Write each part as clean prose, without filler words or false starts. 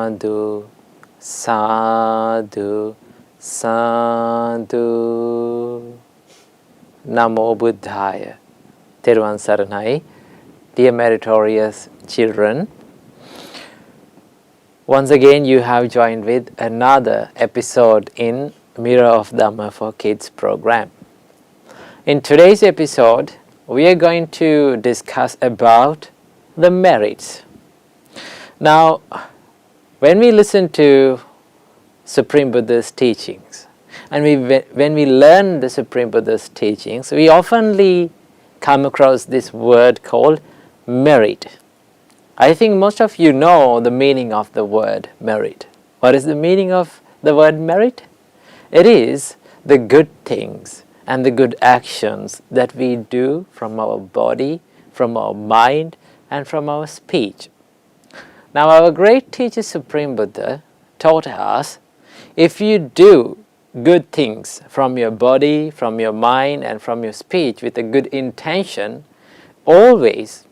Sadhu, sadhu, sadhu. Namo Buddhaya. 𝘘𝗺𝗺 𝙤𝙗𝙩. Dear meritorious children, once again you have joined with another episode in Mirror of Dhamma for Kids program. In today's episode, we are going to discuss about the merits. Now, when we listen to Supreme Buddha's teachings, and when we learn the Supreme Buddha's teachings, we oftenly come across this word called merit. I think most of you know the meaning of the word merit. What is the meaning of the word merit? It is the good things and the good actions that we do from our body, from our mind, and from our speech. Now, our great teacher Supreme Buddha taught us, if you do good things from your body, from your mind, and from your speech with a good intention, always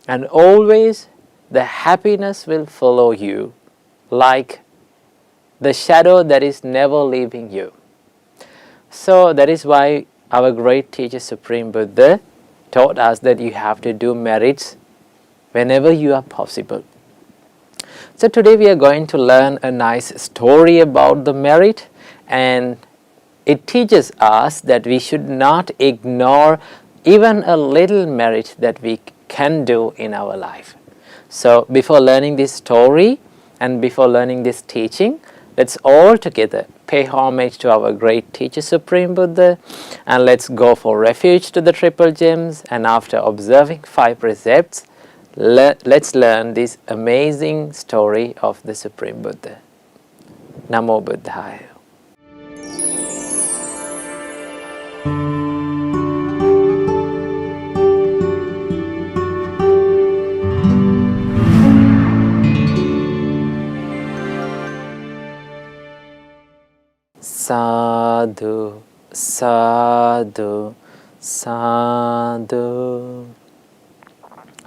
and always the happiness will follow you like the shadow that is never leaving you. So that is why our great teacher Supreme Buddha taught us that you have to do merits whenever you are possible. So today we are going to learn a nice story about the merit, and it teaches us that we should not ignore even a little merit that we can do in our life. So before learning this story and before learning this teaching, let's all together pay homage to our great teacher Supreme Buddha, and let's go for refuge to the triple gems, and after observing 5 precepts, let's learn this amazing story of the Supreme Buddha. Namo Buddhaya. Sadhu, sadhu, sadhu.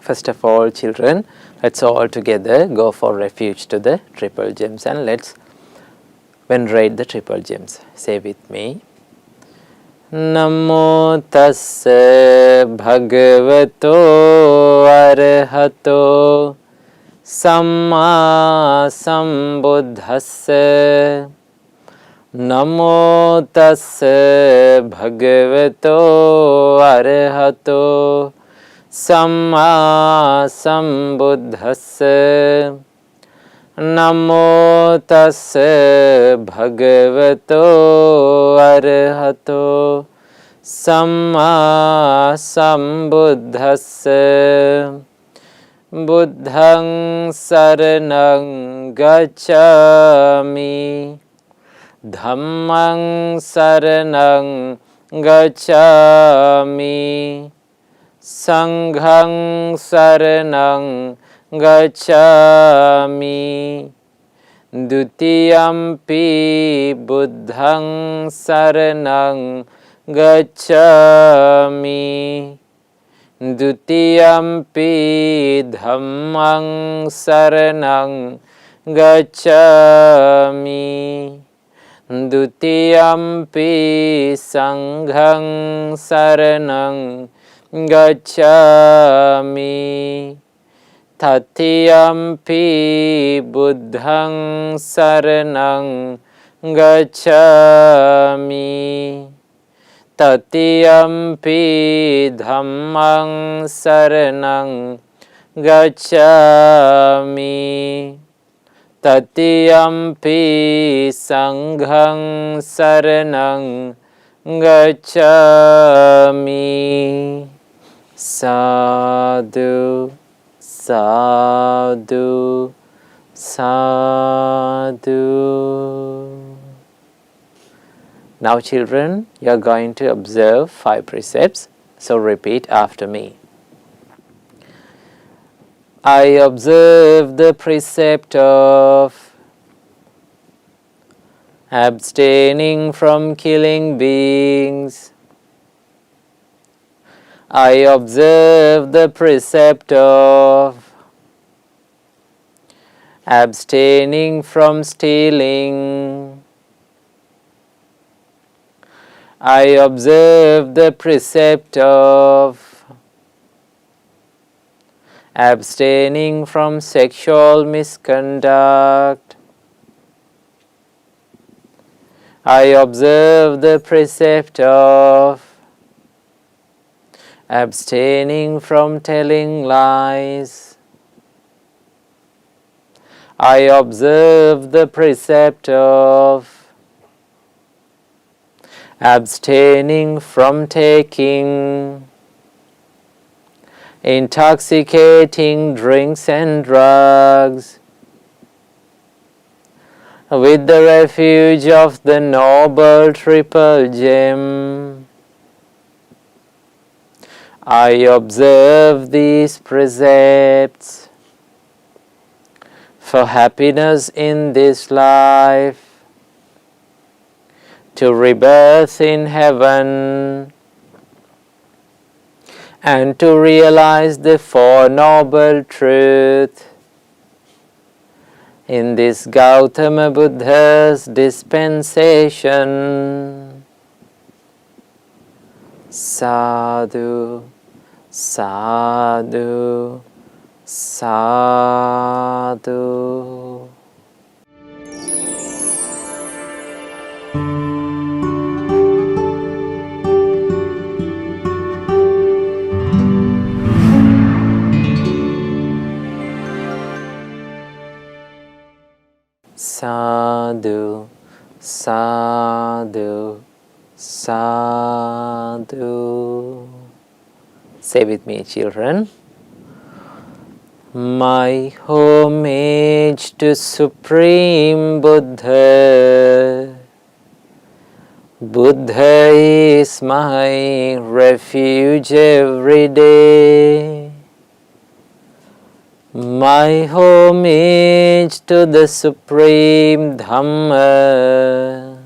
First of all, children, let's all together go for refuge to the triple gems, and let's venerate the triple gems. Say with me. Namo tassa bhagavato arahato samma sambuddhassa. Namo tassa bhagavato arahato samma sambuddhassa. Namo tassa bhagavato arahato samma sambuddhassa. Buddhaṃ saraṇaṃ gacchāmi. Dhammaṃ saraṇaṃ gacchāmi. Sanghaṃ saraṇaṃ gacchāmi. Dutiyampi buddhaṃ saraṇaṃ gacchāmi. Dutiyampi dhammaṃ saraṇaṃ gacchāmi. Dutiyampi sanghaṃ saraṇaṃ gacchāmi. Tatiyampi buddhaṃ saraṇaṃ gacchāmi. Tatiyampi dhammaṃ saraṇaṃ gacchāmi. Tatiyampi sanghaṃ saraṇaṃ gacchāmi. Sadhu, sadhu, sadhu. Now children, you are going to observe 5 precepts, so repeat after me. I observe the precept of abstaining from killing beings. I observe the precept of abstaining from stealing. I observe the precept of abstaining from sexual misconduct. I observe the precept of abstaining from telling lies. I observe the precept of abstaining from taking intoxicating drinks and drugs. With the refuge of the Noble Triple Gem, I observe these precepts for happiness in this life, to rebirth in heaven, and to realize the Four Noble Truths in this Gautama Buddha's dispensation. Sadhu, sadhu, sadhu. Sadhu, sadhu, sadhu. Say with me, children. My homage to Supreme Buddha. Buddha is my refuge every day. My homage to the Supreme Dhamma.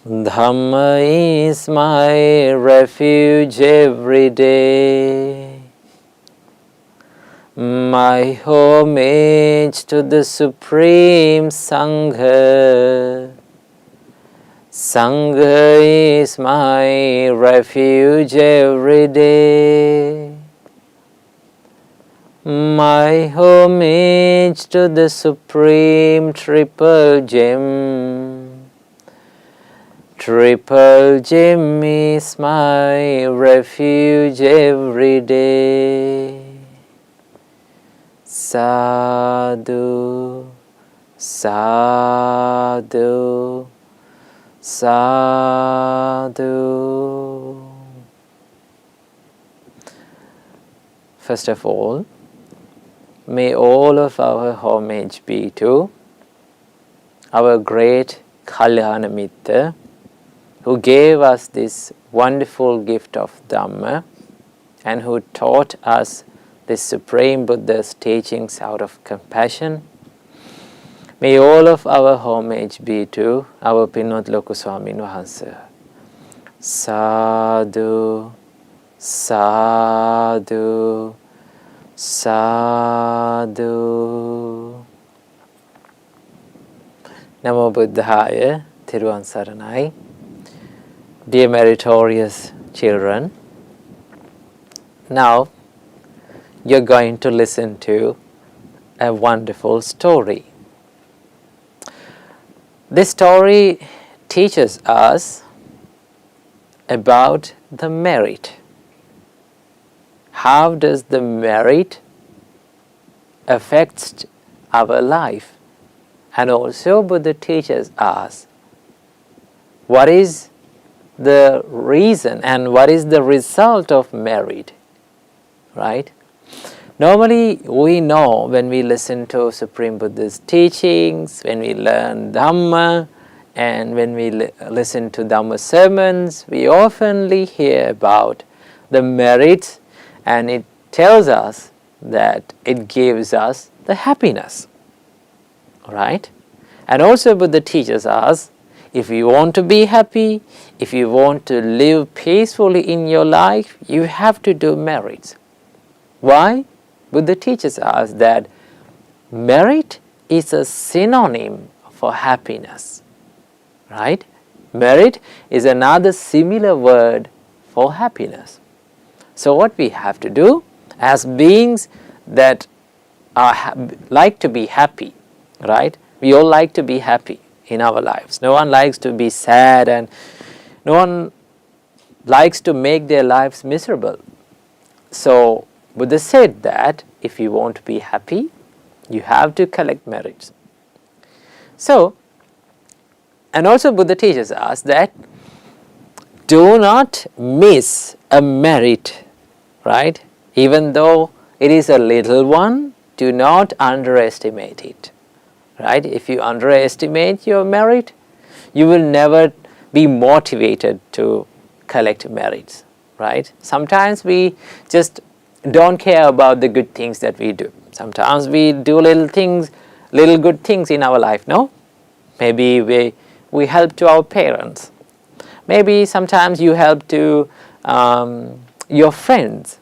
Dhamma is my refuge every day. My homage to the Supreme Sangha. Sangha is my refuge every day. My homage to the Supreme Triple Gem. Triple Gem is my refuge every day. Sadhu, sadhu, sadhu. First of all, may all of our homage be to our great 𝘾𝙤𝙣𝙑, who gave us this wonderful gift of Dhamma and who taught us the Supreme Buddha's teachings out of compassion. May all of our homage be to our Pinot Loku Swamin Wahanse. Sadhu, sadhu, sadhu. Namo Buddhaya, Thiruvan Saranai. Dear meritorious children, now you're going to listen to a wonderful story. This story teaches us about the merit. How does the merit affect our life? And also Buddha teaches us what is the reason and what is the result of merit, right? Normally we know when we listen to Supreme Buddha's teachings, when we learn Dhamma, and when we listen to Dhamma sermons, we oftenly hear about the merits, and it tells us that it gives us the happiness, right? And also Buddha teaches us, if you want to be happy, if you want to live peacefully in your life, you have to do merits. Why? Buddha teaches us that merit is a synonym for happiness, right? Merit is another similar word for happiness. So what we have to do as beings that like to be happy, right? We all like to be happy in our lives. No one likes to be sad, and no one likes to make their lives miserable. So Buddha said that if you want to be happy, you have to collect merits. So, and also Buddha teaches us that do not miss a merit, right? Even though it is a little one, do not underestimate it, right? If you underestimate your merit, you will never be motivated to collect merits, right? Sometimes we just don't care about the good things that we do. Sometimes we do little good things in our life, no? Maybe we help to our parents. Maybe sometimes you help to your friends,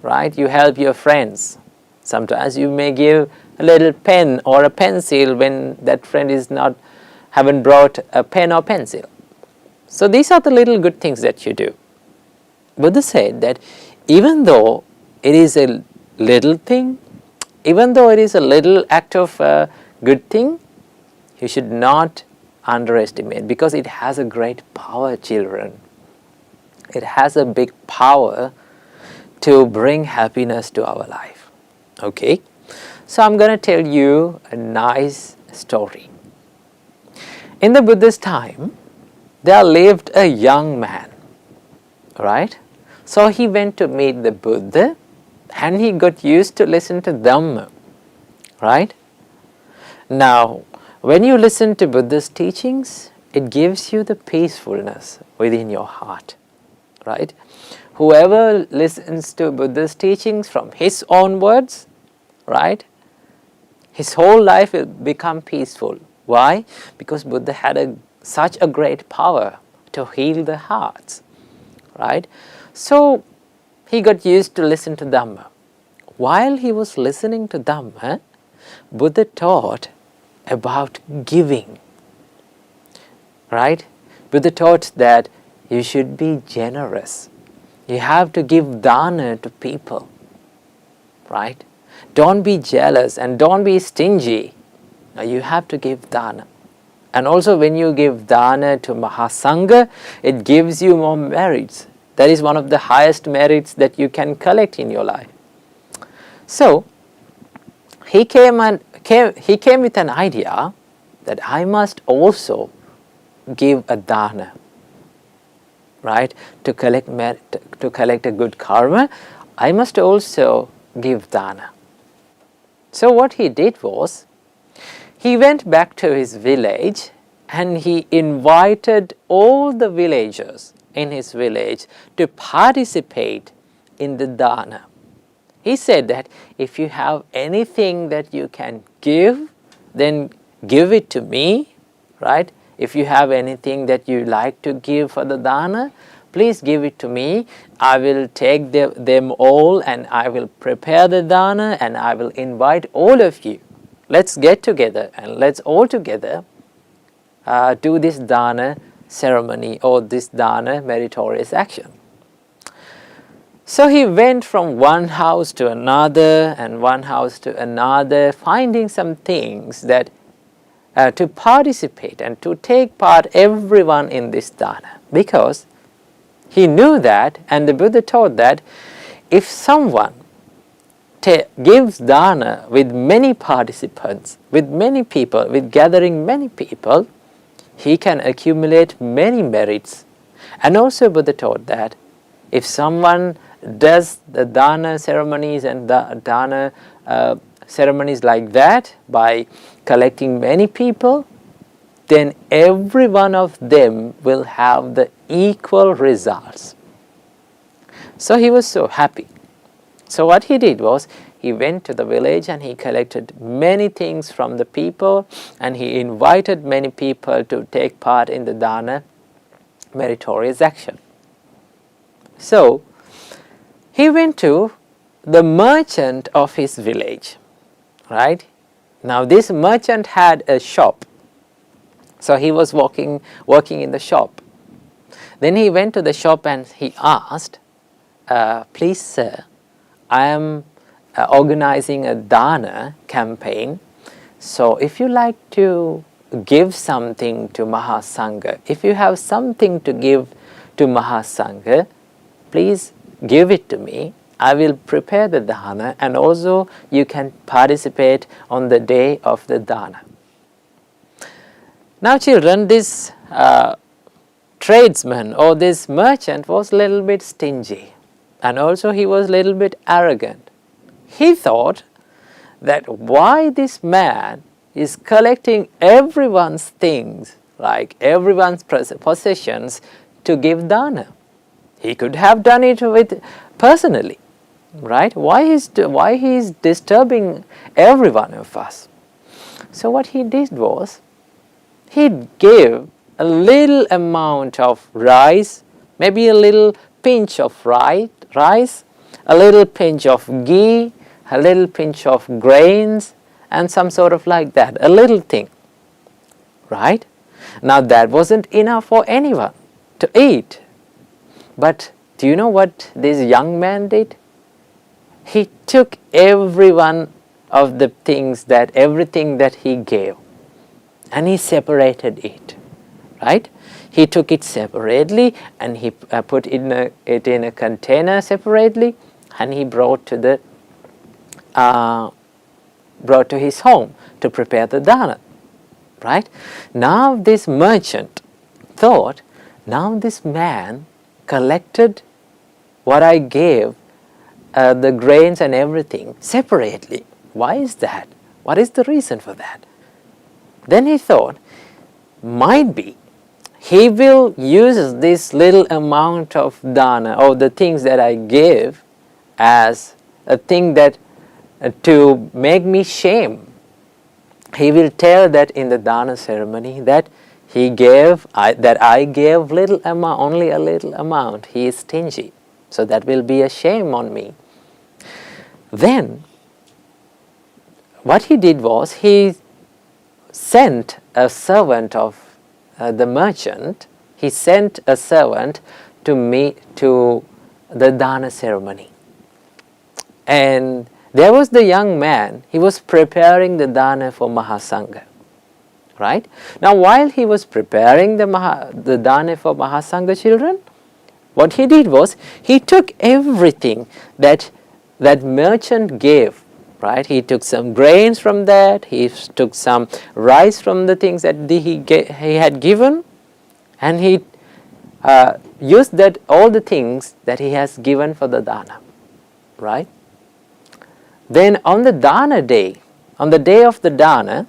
right? You help your friends. Sometimes you may give a little pen or a pencil when that friend haven't brought a pen or pencil. So these are the little good things that you do. Buddha said that even though it is a little thing, even though it is a little act of good thing, you should not underestimate, because it has a great power, children. It has a big power to bring happiness to our life. Okay? So I'm going to tell you a nice story. In the Buddha's time, there lived a young man, right? So he went to meet the Buddha, and he got used to listen to Dhamma, right? Now, when you listen to Buddha's teachings, it gives you the peacefulness within your heart, right? Whoever listens to Buddha's teachings from his own words, right, his whole life will become peaceful. Why? Because Buddha had such a great power to heal the hearts, right? So he got used to listen to Dhamma. While he was listening to Dhamma, Buddha taught about giving, right? Buddha taught that you should be generous. You have to give dana to people, right? Don't be jealous and don't be stingy. Now you have to give dana. And also when you give dana to Mahasangha, it gives you more merits. That is one of the highest merits that you can collect in your life. So he came with an idea that I must also give a dana, right? To collect a good karma, I must also give dana. So what he did was, he went back to his village and he invited all the villagers in his village to participate in the dana. He said that if you have anything that you can give, then give it to me, right? If you have anything that you like to give for the dana, please give it to me. I will take them all and I will prepare the dana and I will invite all of you. Let's get together and let's all together do this dana ceremony or this dana meritorious action. So he went from one house to another and one house to another, finding some things that to participate and to take part everyone in this dana, because he knew that, and the Buddha taught that if someone gives dana with many participants, with many people, with gathering many people, he can accumulate many merits. And also Buddha taught that if someone does the dana ceremonies and the dana ceremonies like that by collecting many people, then every one of them will have the equal results. So he was so happy. So what he did was, he went to the village and he collected many things from the people and he invited many people to take part in the dana meritorious action. So he went to the merchant of his village, right? Now this merchant had a shop, so he was working in the shop. Then he went to the shop and he asked, please sir, I am organizing a dana campaign, so if you like to give something to Mahasangha, if you have something to give to Mahasangha, please give it to me. I will prepare the dana, and also you can participate on the day of the dana. Now children, this tradesman or this merchant was a little bit stingy, and also he was a little bit arrogant. He thought that why this man is collecting everyone's things, like everyone's possessions, to give dana. He could have done it with personally, right? Why he is disturbing every one of us? So what he did was, he gave a little amount of rice, maybe a little pinch of rice, a little pinch of ghee, a little pinch of grains, and some sort of like that, a little thing, right? Now that wasn't enough for anyone to eat. But do you know what this young man did? He took every one of the things everything that he gave, and he separated it, right? He took it separately and he put it in a container separately, and he brought to his home to prepare the dana, right? Now this merchant thought, now this man collected what I gave, the grains and everything, separately. Why is that? What is the reason for that? Then he thought, might be he will use this little amount of dana, or the things that I gave, as a thing that to make me shame. He will tell that in the dana ceremony that I gave little amount, only a little amount. He is stingy, so that will be a shame on me. Then what he did was, he sent a servant of the merchant. He sent a servant to the dana ceremony, and there was the young man. He was preparing the dana for Mahasangha, right? Now while he was preparing the dana for Mahasangha, children, what he did was, he took everything that merchant gave, right? He took some grains from that, he took some rice from the things that he had given, and he used that all the things that he has given for the dana, right? Then on the dana day, on the day of the dana,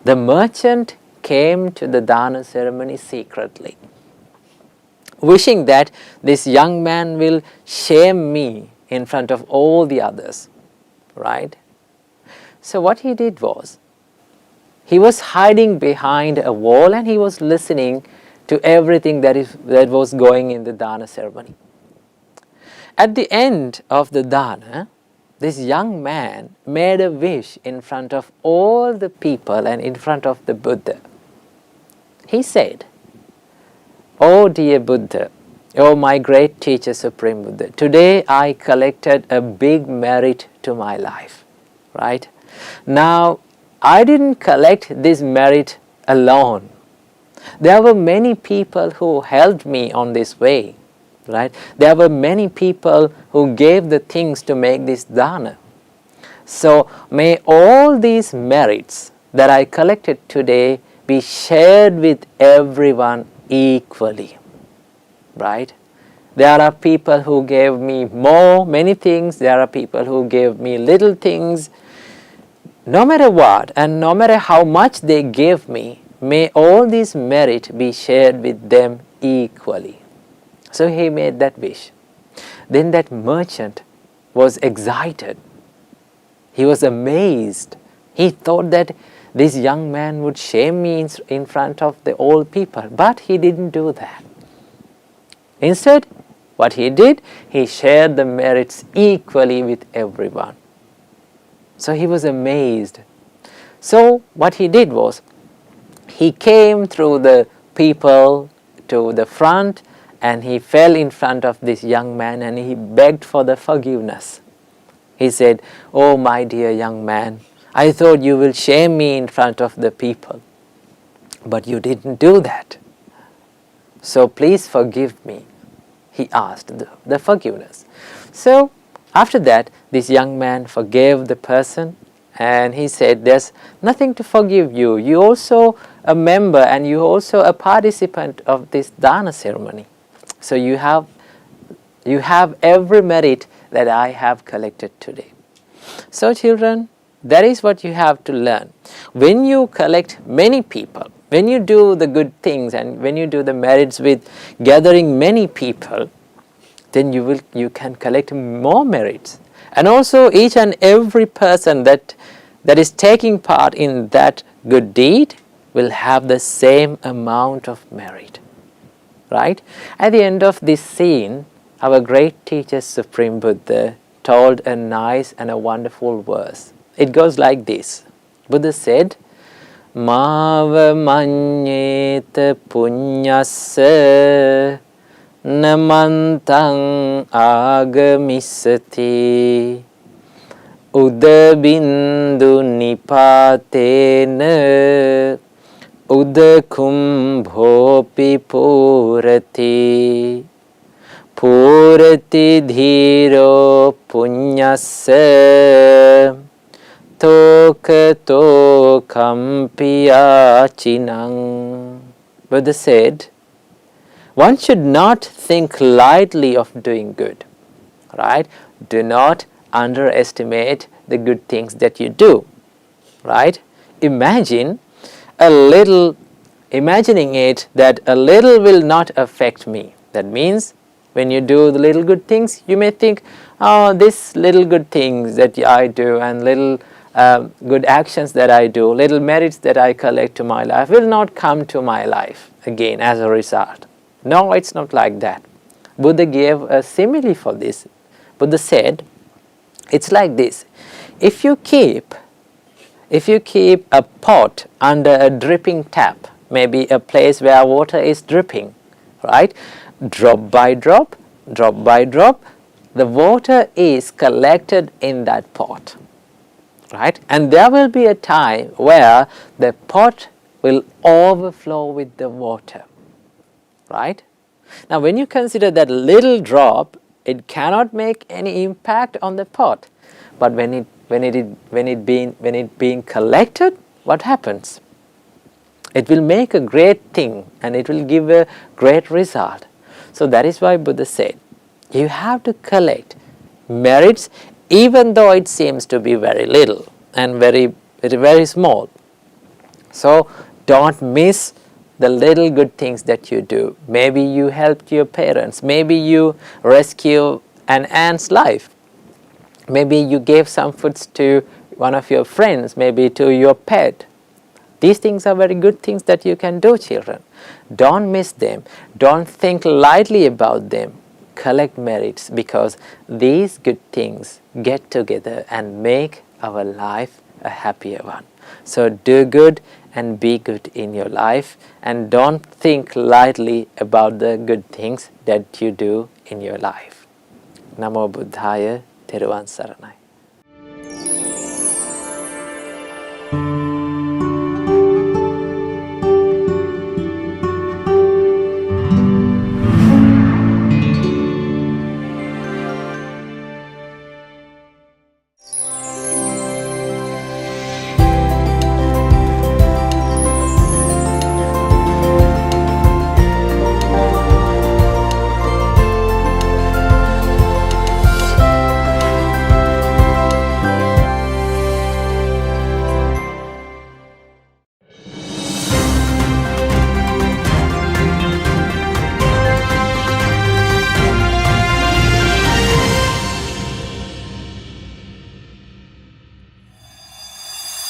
the merchant came to the dana ceremony secretly, wishing that this young man will shame me in front of all the others, right? So what he did was, he was hiding behind a wall and he was listening to everything that was going in the dana ceremony. At the end of the dana, this young man made a wish in front of all the people and in front of the Buddha. He said, "Oh dear Buddha, oh my great teacher, Supreme Buddha, today I collected a big merit to my life, right? Now, I didn't collect this merit alone. There were many people who helped me on this way, right? There were many people who gave the things to make this dana. So may all these merits that I collected today be shared with everyone equally, right? There are people who gave me many things. There are people who gave me little things. No matter what, and no matter how much they gave me, may all this merit be shared with them equally." So he made that wish. Then that merchant was excited. He was amazed. He thought that this young man would shame me in front of the old people, but he didn't do that. Instead, what he did, he shared the merits equally with everyone. So he was amazed. So what he did was, he came through the people to the front, and he fell in front of this young man and he begged for the forgiveness. He said, "Oh my dear young man, I thought you will shame me in front of the people, but you didn't do that. So please forgive me." He asked the forgiveness. So after that, this young man forgave the person, and he said, "There's nothing to forgive you. You also a member and you also a participant of this Dhamma ceremony. So you have every merit that I have collected today." So children, that is what you have to learn. When you collect many people, when you do the good things and when you do the merits with gathering many people, then you can collect more merits. And also each and every person that is taking part in that good deed will have the same amount of merit. Right? At the end of this scene, our great teacher Supreme Buddha told a nice and a wonderful verse. It goes like this. Buddha said, "Mava manyeta punyassa namantang agamisati udabindu nipatena อุดคุมโภปิ purati purati dhiro punyassa tokato kampiyachinang." Buddha said, one should not think lightly of doing good, right? Do not underestimate the good things that you do, right? Imagining it that a little will not affect me. That means when you do the little good things, you may think, oh, these little good things that I do and little good actions that I do, little merits that I collect to my life will not come to my life again as a result. No, it's not like that. Buddha gave a simile for this. Buddha said, it's like this. If you keep a pot under a dripping tap, maybe a place where water is dripping, right? Drop by drop, the water is collected in that pot, right? And there will be a time where the pot will overflow with the water, right? Now when you consider that little drop, it cannot make any impact on the pot. But when it being collected, what happens? It will make a great thing and it will give a great result. So that is why Buddha said, you have to collect merits even though it seems to be very little and very small. So don't miss the little good things that you do. Maybe you helped your parents, maybe you rescue an ant's life, maybe you gave some foods to one of your friends, maybe to your pet. These things are very good things that you can do, children. Don't miss them. Don't think lightly about them. Collect merits, because these good things get together and make our life a happier one. So do good and be good in your life, and don't think lightly about the good things that you do in your life. Namo Buddhaya, Theravada Saranai.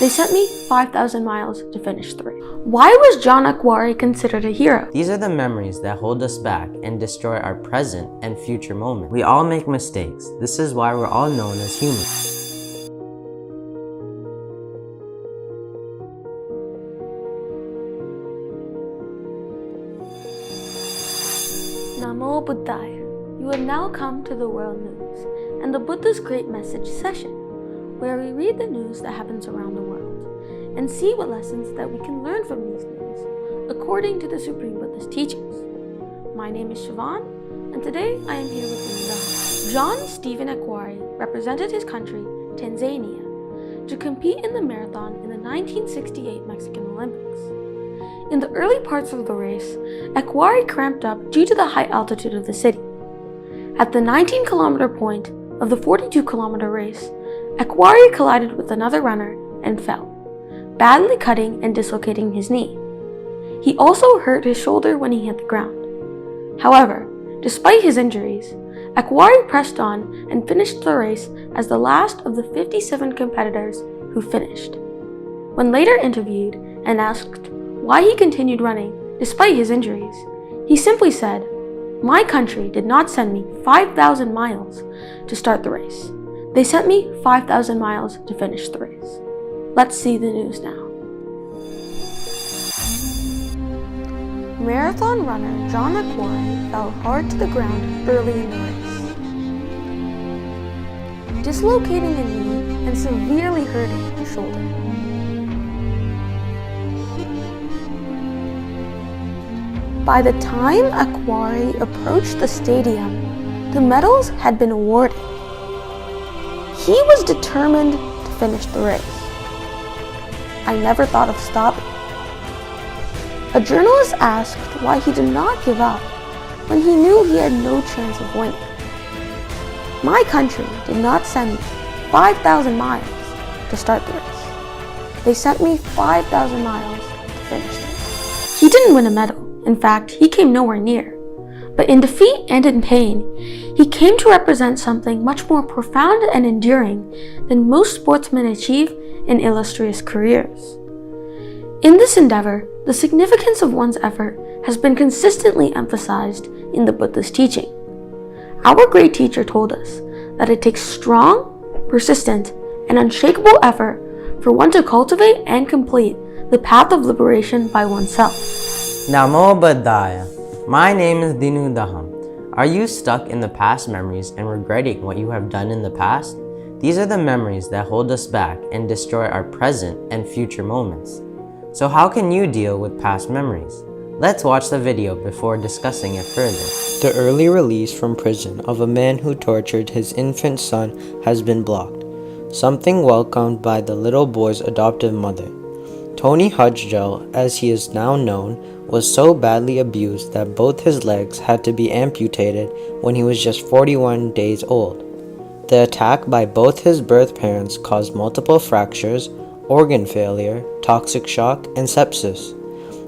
They sent me 5,000 miles to finish 3. Why was 𝗀𝗛𝗃 considered a hero? These are the memories that hold us back and destroy our present and future moments. We all make mistakes. This is why we're all known as humans. Namo Buddhaya. You have now come to the World News and the Buddha's Great Message session, where we read the news that happens around the world and see what lessons that we can learn from these news according to the Supreme Buddha's teachings. My name is Siobhan, and today I am here with Dhamma. John Stephen 𝘾𝙤𝙣𝙣 represented his country, Tanzania, to compete in the marathon in the 1968 Mexican Olympics. In the early parts of the race, 𝘾𝙾𝙣𝙣 cramped up due to the high altitude of the city. At the 19-kilometer point of the 42-kilometer race, 𝘾𝙾𝙣𝙣 collided with another runner and fell, badly cutting and dislocating his knee. He also hurt his shoulder when he hit the ground. However, despite his injuries, 𝘾𝙾𝙣𝙣 pressed on and finished the race as the last of the 57 competitors who finished. When later interviewed and asked why he continued running despite his injuries, he simply said, "My country did not send me 5,000 miles to start the race. They sent me 5,000 miles to finish the race." Let's see the news now. Marathon runner John 𝘾𝙾𝙣𝙣 fell hard to the ground early in the race, dislocating a knee and severely hurting his shoulder. By the time 𝘾𝙾𝙣𝙣 approached the stadium, the medals had been awarded. He was determined to finish the race. "I never thought of stopping." A journalist asked why he did not give up when he knew he had no chance of winning. "My country did not send me 5,000 miles to start the race. They sent me 5,000 miles to finish the race." He didn't win a medal. In fact, he came nowhere near. But in defeat and in pain, he came to represent something much more profound and enduring than most sportsmen achieve in illustrious careers. In this endeavor, the significance of one's effort has been consistently emphasized in the Buddha's teaching. Our great teacher told us that it takes strong, persistent, and unshakable effort for one to cultivate and complete the path of liberation by oneself. Namo Buddhaya. My name is 𝘾𝙤𝙩𝙒. Are you stuck in the past memories and regretting what you have done in the past? These are the memories that hold us back and destroy our present and future moments. So how can you deal with past memories? Let's watch the video before discussing it further. The early release from prison of a man who tortured his infant son has been blocked, something welcomed by the little boy's adoptive mother. 𝘘-𝗺𝗺𝙩, as he is now known, was so badly abused that both his legs had to be amputated when he was just 41 days old. The attack by both his birth parents caused multiple fractures, organ failure, toxic shock, and sepsis.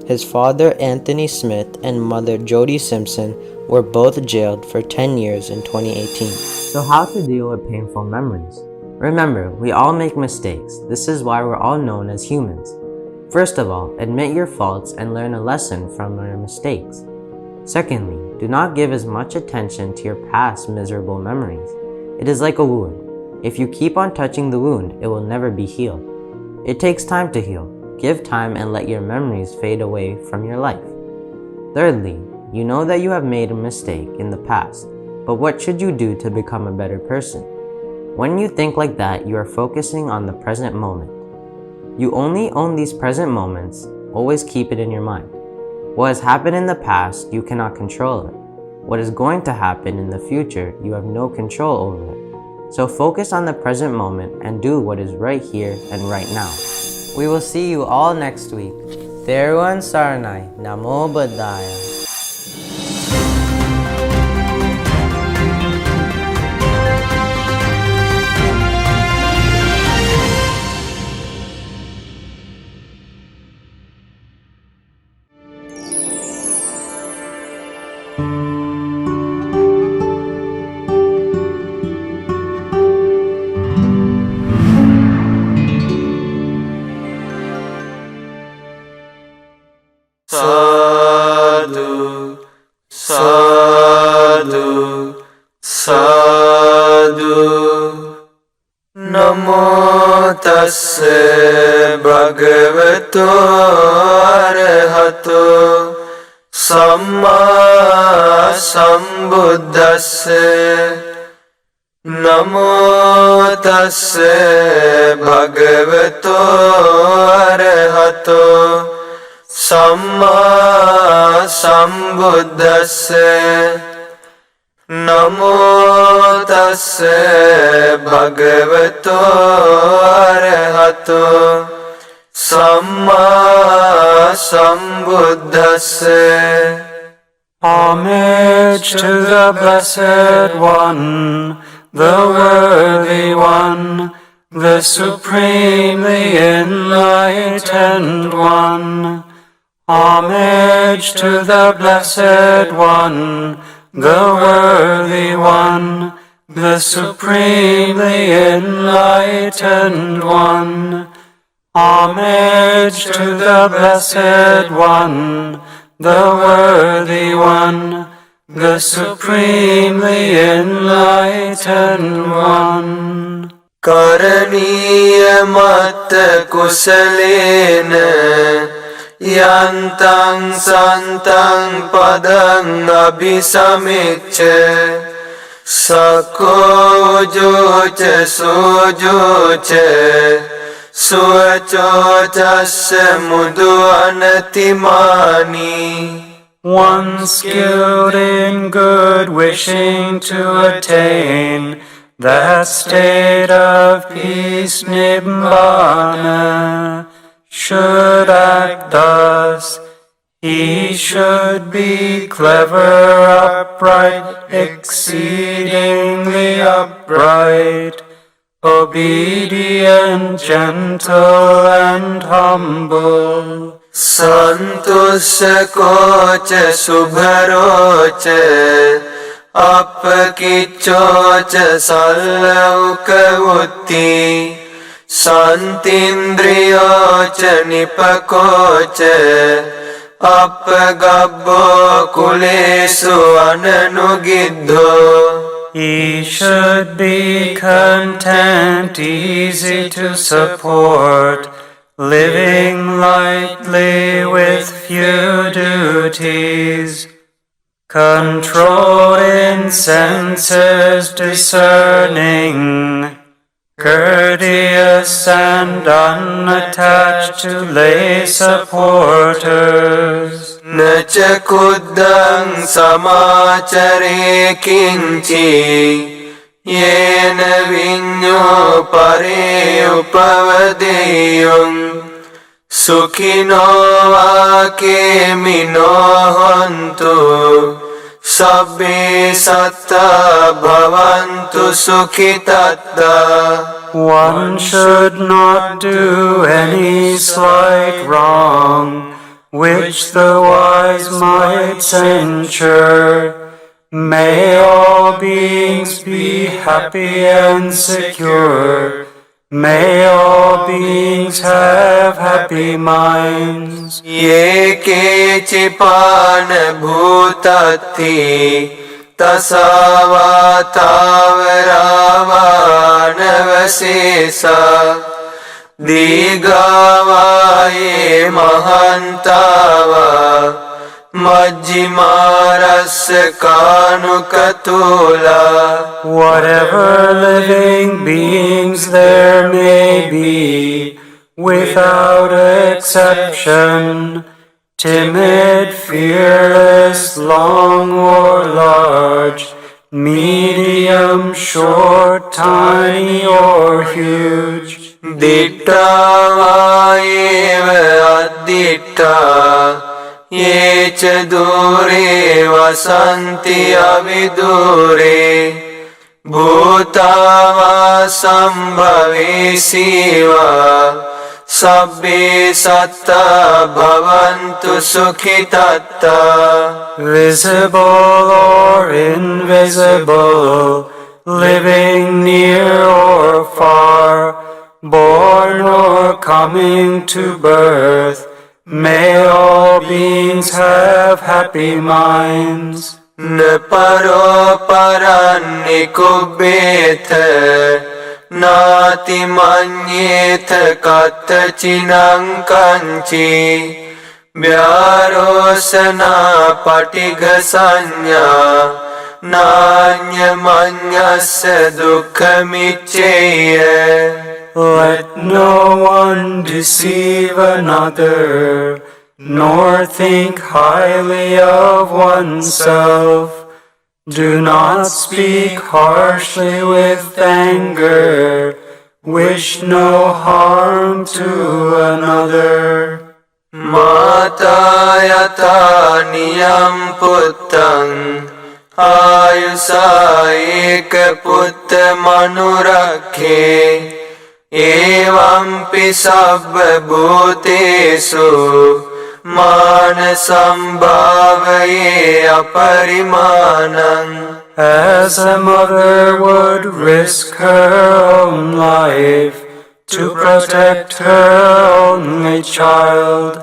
His father, Anthony Smith, and mother, Jody Simpson, were both jailed for 10 years in 2018. So how to deal with painful memories? Remember, we all make mistakes. This is why we're all known as humans. First of all, admit your faults and learn a lesson from your mistakes. Secondly, do not give as much attention to your past miserable memories. It is like a wound. If you keep on touching the wound, it will never be healed. It takes time to heal. Give time and let your memories fade away from your life. Thirdly, you know that you have made a mistake in the past, but what should you do to become a better person? When you think like that, you are focusing on the present moment. You only own these present moments. Always keep it in your mind. What has happened in the past, you cannot control it. What is going to happen in the future, you have no control over it. So focus on the present moment and do what is right here and right now. We will see you all next week. 𝘘𝗺𝙇 𝑠𝑎𝑟𝑛𝑎𝑖. Namo Buddhaya. Sadhu, sadhu, sadhu. Namo tassa bhagavato arahato Samma Sambuddhassa Namo Tassa Bhagavato Arahato Samma Sambuddhassa Namo Tassa Bhagavato Arahato Samma Sambuddhassa. Homage to the Blessed One, the Worthy One, the Supremely Enlightened One. Homage to the Blessed One, the Worthy One, the Supremely Enlightened One. Homage to the Blessed One, the Worthy One, the Supremely Enlightened One. Karaniya matta kusalena Yantang santang padang abhisamicca Sako joce sojoce Suachochasya mudu anatimani. One skilled in good, wishing to attain that state of peace, Nibbana, should act thus. He should be clever, upright, exceedingly upright, obedient, gentle, and humble. Santussakocha subharocha apakiccocha sallaukavutti santindriyocha nipakocha apagabbo kulesu ananugiddho. He should be content, easy to support, living lightly with few duties, controlled in senses, discerning, courteous and unattached to lay supporters. Nacha kuddang samachare kinchi yena vinyo pare upavadeyum sukhino vake mino hantu sabbe satta bhavantu sukhitatta. One should not do any slight wrong which the wise might censure. May all beings be happy and secure. May all beings have happy minds. Ye kechipana bhutati tasavatavarāvanavasesa Digavaye mahantava Majjimarasya kanukatula. Whatever living beings there may be, without exception, timid, fearless, long or large, medium, short, tiny or huge, ditta vaeva additta ye ca dure vasanti avidure bhutava sambhavesiva sabbe satta bhavantu sukhitatta. Visible or invisible, living near or far, born or coming to birth, may all beings have happy minds. Ne paro paranni kubbetha nati manyetha kattachinam kanchi Vyarosana patigha sanya Nanyamanyasya dukkhamicceya. Let no one deceive another, nor think highly of oneself. Do not speak harshly with anger. Wish no harm to another. Mata yata niyam puttang Ayusa eka putta manurakhe Evampi sabba bhutesu Manasambhavaye aparimanam. As a mother would risk her own life to protect her only child,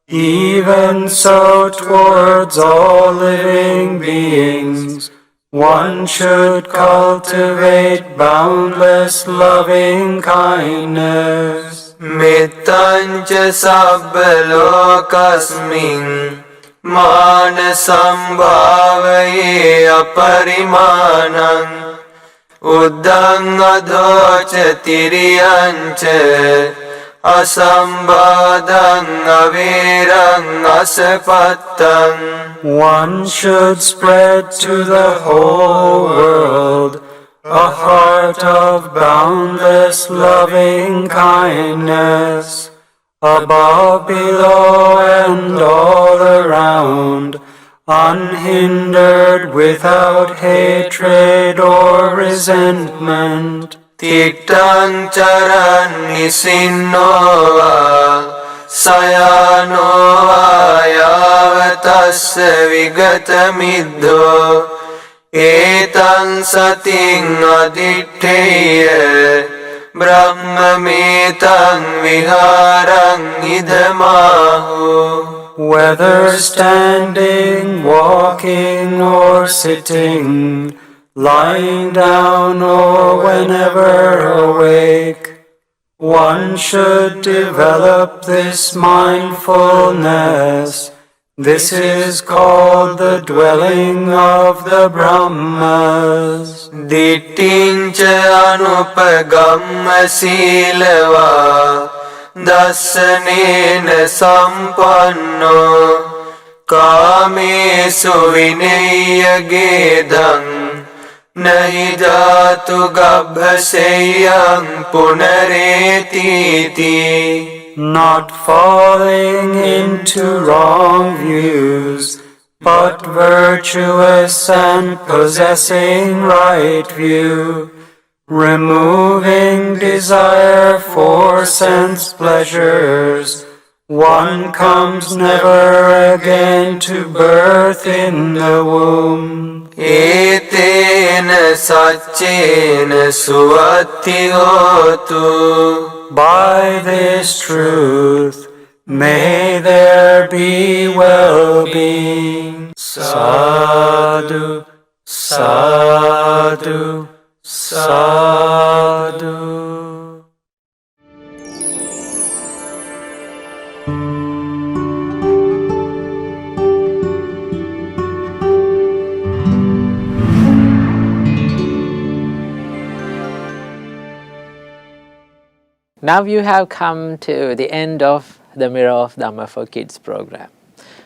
even so towards all living beings, one should cultivate boundless loving kindness. Mittancha sabba lokasmin Manasambhavaye aparimanam. Uddang adhocha tiriyancha Asambhadang avirang asapattam. One should spread to the whole world a heart of boundless loving kindness, above, below, and all around, unhindered, without hatred or resentment. Tittang charan nisinova sayanova yavatasya vigatamiddho etan sating aditteya brahmametang viharang idhamahu. Whether standing, walking, or sitting, lying down, or whenever awake, one should develop this mindfulness. This is called the dwelling of the Brahmas. Dittincha anupagamma silava dasanena sampanno kamesu vinaya gedang nahi jatu gabhaseyang punaretiti. Not falling into wrong views, but virtuous and possessing right view, removing desire for sense pleasures, one comes never again to birth in the womb. Etena saccena suvatti hotu. By this truth, may there be well-being. Sadhu, sadhu, sadhu. Now you have come to the end of the Mirror of Dhamma for Kids program.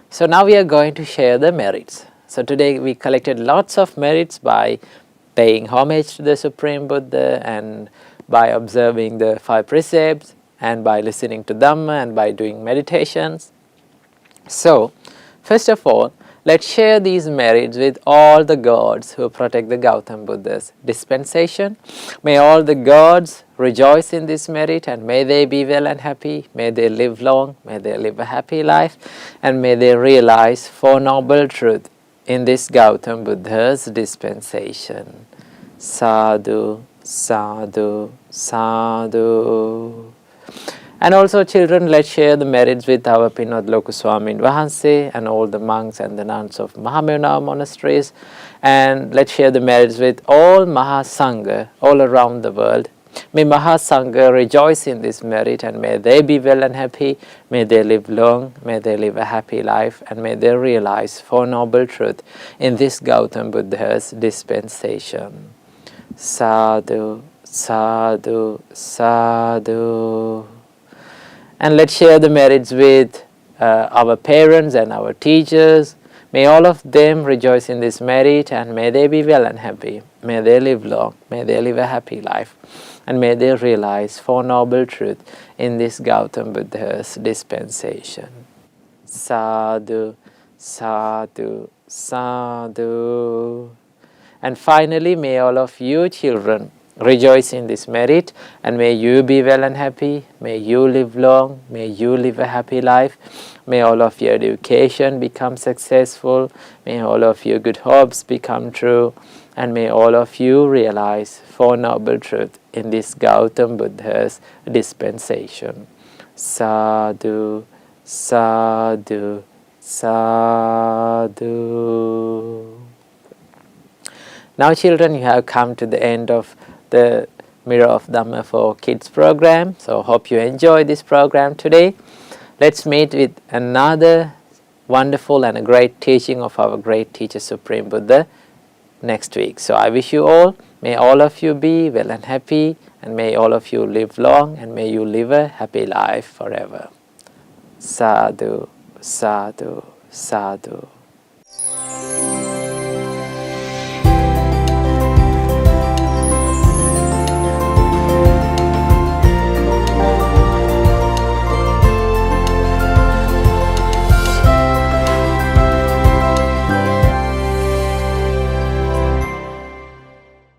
So now we are going to share the merits. So today we collected lots of merits by paying homage to the Supreme Buddha and by observing the 5 precepts and by listening to Dhamma and by doing meditations. So first of all, let's share these merits with all the gods who protect the Gautam Buddha's dispensation. May all the gods rejoice in this merit and may they be well and happy, may they live long, may they live a happy life, and may they realize 4 noble truths in this Gautam Buddha's dispensation. Sadhu, sadhu, sadhu. And also children, let's share the merits with our Pinod Loku Swamin Vahanse and all the monks and the nuns of Mahamevnawa monasteries, and let's share the merits with all Mahasangha all around the world. May Mahasangha rejoice in this merit, and may they be well and happy, may they live long, may they live a happy life, and may they realize Four Noble Truths in this Gautam Buddha's dispensation. Sadhu, sadhu, sadhu. And let's share the merits with our parents and our teachers. May all of them rejoice in this merit, and may they be well and happy. May they live long, may they live a happy life, and may they realize Four Noble Truths in this Gautam Buddha's dispensation. Sadhu, sadhu, sadhu. And finally, may all of you children rejoice in this merit, and may you be well and happy, may you live long, may you live a happy life, may all of your education become successful, may all of your good hopes become true, and may all of you realize Four Noble Truths in this Gautam Buddha's dispensation. Sadhu, sadhu, sadhu. Now children, you have come to the end of the Mirror of Dhamma for Kids program. So hope you enjoy this program today. Let's meet with another wonderful and a great teaching of our great teacher Supreme Buddha next week. So I wish you all, may all of you be well and happy, and may all of you live long, and may you live a happy life forever. Sadhu, sadhu, sadhu.